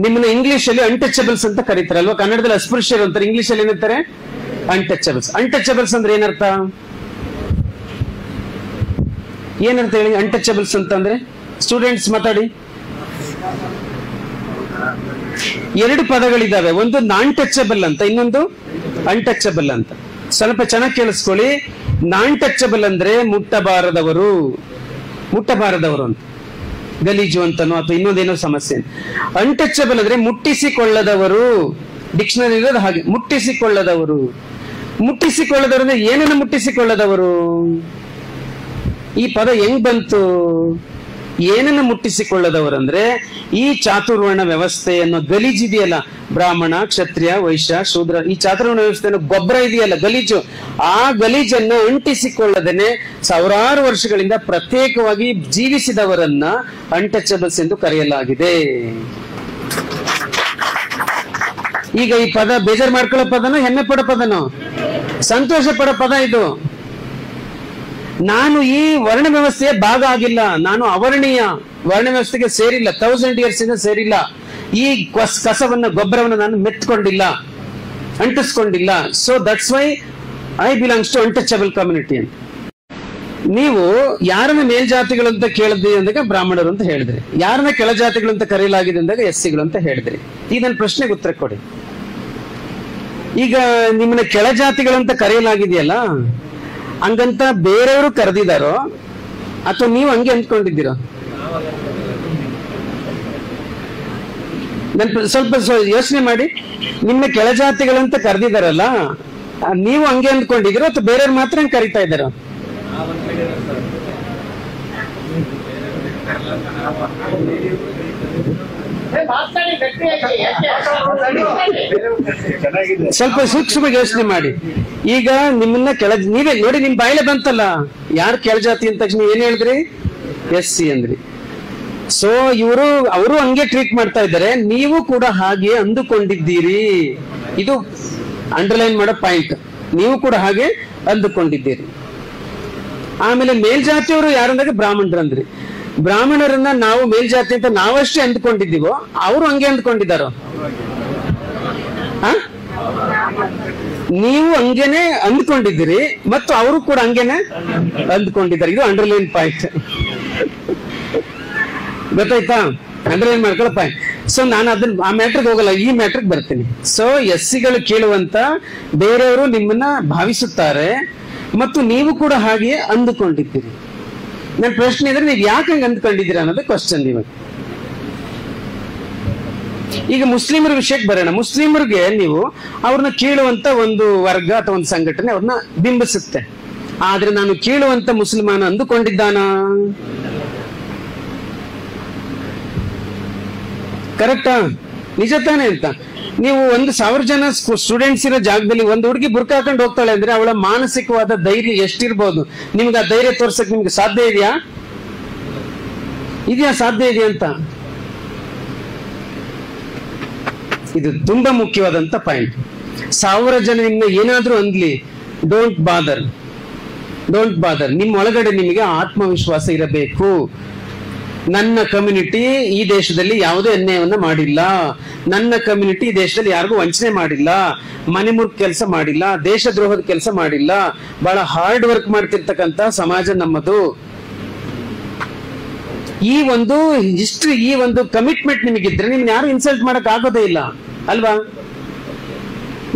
ನಿಮ್ಮನ್ನ ಇಂಗ್ಲಿಷ್ ಅಲ್ಲಿ ಅನ್ಟಚಬಲ್ಸ್ ಅಂತ ಕರೀತಾರೆ ಅಲ್ವಾ, ಕನ್ನಡದಲ್ಲಿ ಅಸ್ಪೃಶ್ಯರು ಅಂತಾರೆ, ಇಂಗ್ಲಿಷ್ ಅಲ್ಲಿ ಏನಂತಾರೆ ಅನ್ಟಚಬಲ್ಸ್. ಅನ್ಟಚಬಲ್ಸ್ ಅಂದ್ರೆ ಏನರ್ಥ? ಏನಂತ ಹೇಳಿ ಅನ್ಟಚಬಲ್ಸ್ ಅಂತ ಅಂದ್ರೆ? ಸ್ಟೂಡೆಂಟ್ಸ್ ಮಾತಾಡಿ. ಎರಡು ಪದಗಳಿದಾವೆ, ಒಂದು ನಾನ್ ಟಚಬಲ್ ಅಂತ, ಇನ್ನೊಂದು ಅನ್ಟಚಬಲ್ ಅಂತ. ಸ್ವಲ್ಪ ಚೆನ್ನಾಗಿ ಕೇಳಿಸ್ಕೊಳ್ಳಿ. ನಾನ್ ಟಚಬಲ್ ಅಂದ್ರೆ ಮುಟ್ಟಬಾರದವರು, ಮುಟ್ಟಬಾರದವರು ಅಂತ, ಗಲೀಜು ಅಂತನೋ ಅಥವಾ ಇನ್ನೊಂದೇನೋ ಸಮಸ್ಯೆ. ಅನ್ಟಚಬಲ್ ಅಂದ್ರೆ ಮುಟ್ಟಿಸಿಕೊಳ್ಳದವರು. ಡಿಕ್ಷನರಿ ಇರೋದು ಹಾಗೆ, ಮುಟ್ಟಿಸಿಕೊಳ್ಳದವರು. ಮುಟ್ಟಿಸಿಕೊಳ್ಳದವರು ಅಂದ್ರೆ ಏನನ್ನು ಮುಟ್ಟಿಸಿಕೊಳ್ಳದವರು? ಈ ಪದ ಹೆಂಗ್ ಬಂತು? ಏನನ್ನ ಮುಟ್ಟಿಸಿಕೊಳ್ಳದವರು ಅಂದ್ರೆ ಈ ಚಾತುರ್ವರ್ಣ ವ್ಯವಸ್ಥೆ ಅನ್ನೋ ಗಲೀಜಿದೆಯಲ್ಲ, ಬ್ರಾಹ್ಮಣ, ಕ್ಷತ್ರಿಯ, ವೈಶ್ಯ, ಶೂದ್ರ, ಈ ಚಾತುರ್ವರ್ಣ ವ್ಯವಸ್ಥೆ ಅನ್ನೋ ಗೊಬ್ಬರ ಇದೆಯಲ್ಲ, ಗಲೀಜು, ಆ ಗಲೀಜನ್ನು ಅಂಟಿಸಿಕೊಳ್ಳದೇನೆ ಸಾವಿರಾರು ವರ್ಷಗಳಿಂದ ಪ್ರತ್ಯೇಕವಾಗಿ ಜೀವಿಸಿದವರನ್ನ ಅನ್ಟಚಬಲ್ಸ್ ಎಂದು ಕರೆಯಲಾಗಿದೆ. ಈಗ ಈ ಪದ ಬೇಜಾರು ಮಾಡ್ಕೊಳ್ಳೋ ಪದನೋ ಹೆಮ್ಮೆ ಪಡೋ ಪದನೋ? ಸಂತೋಷ ಪಡೋ ಪದ ಇದು. ನಾನು ಈ ವರ್ಣ ವ್ಯವಸ್ಥೆಯ ಭಾಗ ಆಗಿಲ್ಲ, ನಾನು ಅವರ್ಣೀಯ ವರ್ಣ ವ್ಯವಸ್ಥೆಗೆ ಸೇರಿಲ್ಲ, 1000 years ಇಂದ ಸೇರಿಲ್ಲ. ಈ ಕಸವನ್ನ ಗೊಬ್ಬರವನ್ನು ನಾನು ಮೆತ್ಕೊಂಡಿಲ್ಲ, ಅಂಟಿಸ್ಕೊಂಡಿಲ್ಲ. So that's why I belongs to untouchable community ಅಂತ. ನೀವು ಯಾರನ್ನ ಮೇಲ್ಜಾತಿಗಳು ಅಂತ ಕೇಳಿದ್ರಿ ಅಂದಾಗ ಬ್ರಾಹ್ಮಣರು ಅಂತ ಹೇಳಿದ್ರಿ, ಯಾರನ್ನ ಕೆಳಜಾತಿಗಳು ಅಂತ ಕರೆಯಲಾಗಿದೆ ಅಂದಾಗ ಎಸ್ಸಿಗಳು ಅಂತ ಹೇಳಿದ್ರಿ. ಈ ನನ್ನ ಪ್ರಶ್ನೆಗೆ ಉತ್ತರ ಕೊಡಿ. ಈಗ ನಿಮ್ಮನ್ನ ಕೆಳಜಾತಿಗಳು ಅಂತ ಕರೆಯಲಾಗಿದೆಯಲ್ಲ, ಹಂಗಂತ ಬೇರೆಯವರು ಕರೆದಿದ್ದಾರೋ ಅಥವಾ ನೀವು ಹಂಗೆ ಅಂದ್ಕೊಂಡಿದ್ದೀರೋ? ಸ್ವಲ್ಪ ಯೋಚನೆ ಮಾಡಿ. ನಿಮ್ಮ ಕೆಳಜಾತಿಗಳಂತ ಕರೆದಿದ್ದಾರಲ್ಲ, ನೀವು ಹಂಗೆ ಅಂದ್ಕೊಂಡಿದ್ದೀರೋ ಅಥವಾ ಬೇರೆಯವ್ರು ಮಾತ್ರ ಹಂಗೆ ಕರಿತಾ ಇದ್ದಾರೋ? ಸ್ವಲ್ಪ ಸೂಕ್ಷ್ಮ ಯೋಚನೆ ಮಾಡಿ. ಈಗ ನಿಮ್ಮನ್ನ ನೀವೇ ನೋಡಿ, ನಿಮ್ ಬಾಯಿಲೆ ಬಂತಲ್ಲ, ಯಾರು ಕೆಳಜಾತಿ ಅಂತ ತಕ್ಷಣ ಏನ್ ಹೇಳಿದ್ರಿ? SC ಅಂದ್ರಿ. ಸೊ ಅವರು ಹಂಗೆ ಟ್ರೀಟ್ ಮಾಡ್ತಾ ಇದ್ದಾರೆ, ನೀವು ಕೂಡ ಹಾಗೆ ಅಂದುಕೊಂಡಿದ್ದೀರಿ. ಇದು ಅಂಡರ್ಲೈನ್ ಮಾಡೋ ಪಾಯಿಂಟ್. ನೀವು ಕೂಡ ಹಾಗೆ ಅಂದುಕೊಂಡಿದ್ದೀರಿ. ಆಮೇಲೆ ಮೇಲ್ಜಾತಿಯವರು ಯಾರಂದಾಗ ಬ್ರಾಹ್ಮಣರು ಅಂದ್ರಿ. ಬ್ರಾಹ್ಮಣರನ್ನ ನಾವು ಮೇಲ್ಜಾತಿ ಅಂತ ನಾವಷ್ಟೇ ಅಂದ್ಕೊಂಡಿದ್ದೀವೋ, ಅವರು ಹಂಗೆ ಅಂದ್ಕೊಂಡಿದ್ದಾರೋ? ನೀವು ಹಂಗೇನೆ ಅಂದ್ಕೊಂಡಿದ್ದೀರಿ ಮತ್ತು ಅವರು ಕೂಡ ಹಂಗೇನೆ ಅಂದ್ಕೊಂಡಿದ್ದಾರೆ. ಇದು ಅಂಡರ್ಲೈನ್ ಪಾಯಿಂಟ್. ಗೊತ್ತಾಯ್ತಾ? ಅಂಡರ್ಲೈನ್ ಮಾಡ್ಕೊಳ್ಳೋ ಪಾಯಿಂಟ್. ಸೊ ನಾನು ಅದನ್ನ ಆ ಮ್ಯಾಟ್ರಿಗೆ ಹೋಗಲ್ಲ, ಈ ಮ್ಯಾಟ್ರಿಗೆ ಬರ್ತೀನಿ. ಸೊ SCಗಳು ಕೇಳುವಂತ ಬೇರೆಯವರು ನಿಮ್ಮನ್ನ ಭಾವಿಸುತ್ತಾರೆ ಮತ್ತು ನೀವು ಕೂಡ ಹಾಗೆ ಅಂದುಕೊಂಡಿದ್ದೀರಿ. ನನ್ನ ಪ್ರಶ್ನೆ ಇದ್ರೆ ನೀವು ಯಾಕೆ ಹಂಗೆ ಅಂದ್ಕೊಂಡಿದ್ದೀರಾ ಅನ್ನೋದು ಕ್ವಶನ್. ಇವಾಗ ಈಗ ಮುಸ್ಲಿಮರ ವಿಷಯಕ್ಕೆ ಬರೋಣ. ಮುಸ್ಲಿಮರಿಗೆ ನೀವು ಅವ್ರನ್ನ ಕೀಳುವಂತ ಒಂದು ವರ್ಗ ಅಥವಾ ಒಂದು ಸಂಘಟನೆ ಅವ್ರನ್ನ ಬಿಂಬಿಸುತ್ತೆ. ಆದ್ರೆ ನಾನು ಕೀಳುವಂತ ಮುಸಲ್ಮಾನ ಅಂದುಕೊಂಡಿದ್ದಾನ? ಕರೆಕ್ಟಾ? ನಿಜ ತಾನೇ ಅಂತ? ನೀವು 1000 ಜನ ಸ್ಟೂಡೆಂಟ್ಸ್ ಇರೋ ಜಾಗದಲ್ಲಿ ಒಂದು ಹುಡುಗಿ ಬುರ್ಕ ಹಾಕೊಂಡು ಹೋಗ್ತಾಳೆ ಅಂದ್ರೆ ಅವಳ ಮಾನಸಿಕವಾದ ಧೈರ್ಯ ಎಷ್ಟಿರ್ಬೋದು? ನಿಮ್ಗೆ ಆ ಧೈರ್ಯ ತೋರ್ಸಕ್ ನಿಮ್ಗೆ ಸಾಧ್ಯ ಇದೆಯಾ? ಸಾಧ್ಯ ಇದೆಯಾ ಅಂತ? ಇದು ತುಂಬಾ ಮುಖ್ಯವಾದಂತ ಪಾಯಿಂಟ್. 1000 ಜನ ನಿಮ್ನ ಏನಾದ್ರೂ ಅಂದ್ಲಿ, ಡೋಂಟ್ ಬಾದರ್. ನಿಮ್ಮ ಒಳಗಡೆ ನಿಮಗೆ ಆತ್ಮವಿಶ್ವಾಸ ಇರಬೇಕು. ನನ್ನ ಕಮ್ಯುನಿಟಿ ಈ ದೇಶದಲ್ಲಿ ಯಾವುದೇ ಅನ್ಯಾಯವನ್ನ ಮಾಡಿಲ್ಲ, ನನ್ನ ಕಮ್ಯುನಿಟಿ ಈ ದೇಶದಲ್ಲಿ ಯಾರಿಗೂ ವಂಚನೆ ಮಾಡಿಲ್ಲ, ಮನೆ ಮುರ್ಕ್ ಕೆಲಸ ಮಾಡಿಲ್ಲ, ದೇಶದ್ರೋಹದ ಕೆಲಸ ಮಾಡಿಲ್ಲ, ಬಹಳ ಹಾರ್ಡ್ ವರ್ಕ್ ಮಾಡ್ತಿರ್ತಕ್ಕಂತ ಸಮಾಜ ನಮ್ಮದು. ಈ ಒಂದು ಹಿಸ್ಟ್ರಿ, ಈ ಒಂದು ಕಮಿಟ್ಮೆಂಟ್ ನಿಮಗಿದ್ರೆ ನಿಮ್ನ ಯಾರು ಇನ್ಸಲ್ಟ್ ಮಾಡಕ್ ಆಗೋದೇ ಇಲ್ಲ ಅಲ್ವಾ?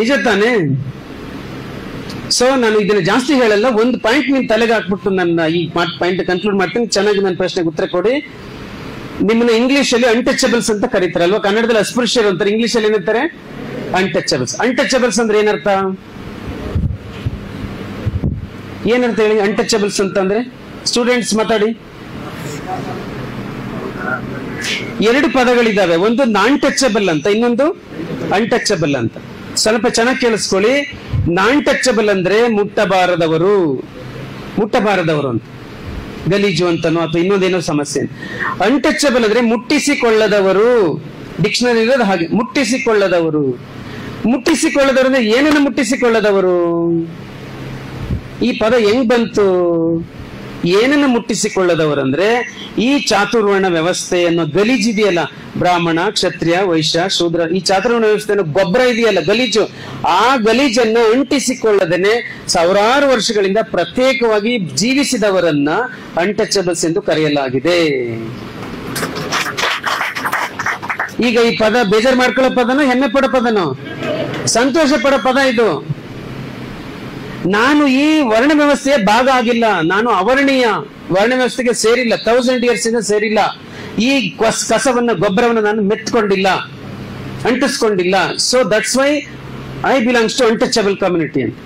ನಿಜ ತಾನೇ? ಸೊ ನಾನು ಇದನ್ನ ಜಾಸ್ತಿ ಹೇಳಲ್ಲ, ಒಂದು ಪಾಯಿಂಟ್ ನಿಮ್ ತಲೆಗೆ ಹಾಕ್ಬಿಟ್ಟು ನನ್ನ ಈ ಪಾಯಿಂಟ್ ಕನ್ಕ್ಲೂಡ್ ಮಾಡ್ತೀನಿ. ಚೆನ್ನಾಗಿ ನನ್ನ ಪ್ರಶ್ನೆಗೆ ಉತ್ತರ ಕೊಡಿ. ನಿಮ್ಮನ್ನ ಇಂಗ್ಲಿಷ್ ಅಲ್ಲಿ ಅನ್ಟಚಬಲ್ಸ್ ಅಂತ ಕರೀತಾರೆ ಅಲ್ವಾ, ಕನ್ನಡದಲ್ಲಿ ಅಸ್ಪೃಶ್ಯರು ಅಂತಾರೆ, ಇಂಗ್ಲಿಷ್ ಅಲ್ಲಿ ಏನಂತಾರೆ ಅನ್ಟಚಬಲ್ಸ್. ಅನ್ಟಚಬಲ್ಸ್ ಅಂದ್ರೆ ಏನರ್ಥ? ಏನಂತ ಹೇಳಿ ಅನ್ಟಚಬಲ್ಸ್ ಅಂತ ಅಂದ್ರೆ? ಸ್ಟೂಡೆಂಟ್ಸ್ ಮಾತಾಡಿ. ಎರಡು ಪದಗಳಿದಾವೆ, ಒಂದು ನಾನ್ ಟಚಬಲ್ ಅಂತ, ಇನ್ನೊಂದು ಅನ್ಟಚಬಲ್ ಅಂತ. ಸ್ವಲ್ಪ ಚೆನ್ನಾಗಿ ಕೇಳಿಸ್ಕೊಳ್ಳಿ. ನಾನ್ ಟಚಬಲ್ ಅಂದ್ರೆ ಮುಟ್ಟಬಾರದವರು ಅಂತ, ಗಲೀಜು ಅಂತನೋ ಅಥವಾ ಇನ್ನೊಂದೇನೋ ಸಮಸ್ಯೆ. ಅನ್ಟಚಬಲ್ ಅಂದ್ರೆ ಮುಟ್ಟಿಸಿಕೊಳ್ಳದವರು. ಡಿಕ್ಷನರಿ ಇರೋದು ಹಾಗೆ, ಮುಟ್ಟಿಸಿಕೊಳ್ಳದವರು. ಅಂದ್ರೆ ಏನನ್ನು ಮುಟ್ಟಿಸಿಕೊಳ್ಳದವರು? ಈ ಪದ ಹೆಂಗ್ ಬಂತು? ಏನನ್ನು ಮುಟ್ಟಿಸಿಕೊಳ್ಳದವರಂದ್ರೆ ಈ ಚಾತುರ್ವರ್ಣ ವ್ಯವಸ್ಥೆ ಅನ್ನೋ ಗಲೀಜಿದೆಯಲ್ಲ, ಬ್ರಾಹ್ಮಣ, ಕ್ಷತ್ರಿಯ, ವೈಶ್ಯ, ಶೂದ್ರ, ಈ ಚಾತುರ್ವರ್ಣ ವ್ಯವಸ್ಥೆ ಗೊಬ್ಬರ ಇದೆಯಲ್ಲ, ಗಲೀಜು, ಆ ಗಲೀಜನ್ನು ಅಂಟಿಸಿಕೊಳ್ಳದೇನೆ ಸಾವಿರಾರು ವರ್ಷಗಳಿಂದ ಪ್ರತ್ಯೇಕವಾಗಿ ಜೀವಿಸಿದವರನ್ನ ಅನ್ಟಚಬಲ್ಸ್ ಎಂದು ಕರೆಯಲಾಗಿದೆ. ಈಗ ಈ ಪದ ಬೇಜಾರು ಮಾಡ್ಕೊಳ್ಳೋ ಪದನೋ ಹೆಮ್ಮೆ ಪಡೋ ಪದನೋ? ಸಂತೋಷ ಪಡೋ ಪದ ಇದು. ನಾನು ಈ ವರ್ಣ ವ್ಯವಸ್ಥೆಯ ಭಾಗ ಆಗಿಲ್ಲ, ನಾನು ಅವರ್ಣೀಯ ವರ್ಣ ವ್ಯವಸ್ಥೆಗೆ ಸೇರಿಲ್ಲ, 1000 years ಇಂದ ಸೇರಿಲ್ಲ, ಈ ಕಸವನ್ನ ಗೊಬ್ಬರವನ್ನು ನಾನು ಮೆತ್ಕೊಂಡಿಲ್ಲ, ಅಂಟಿಸ್ಕೊಂಡಿಲ್ಲ. So that's why I belongs to untouchable community ಅಂತ.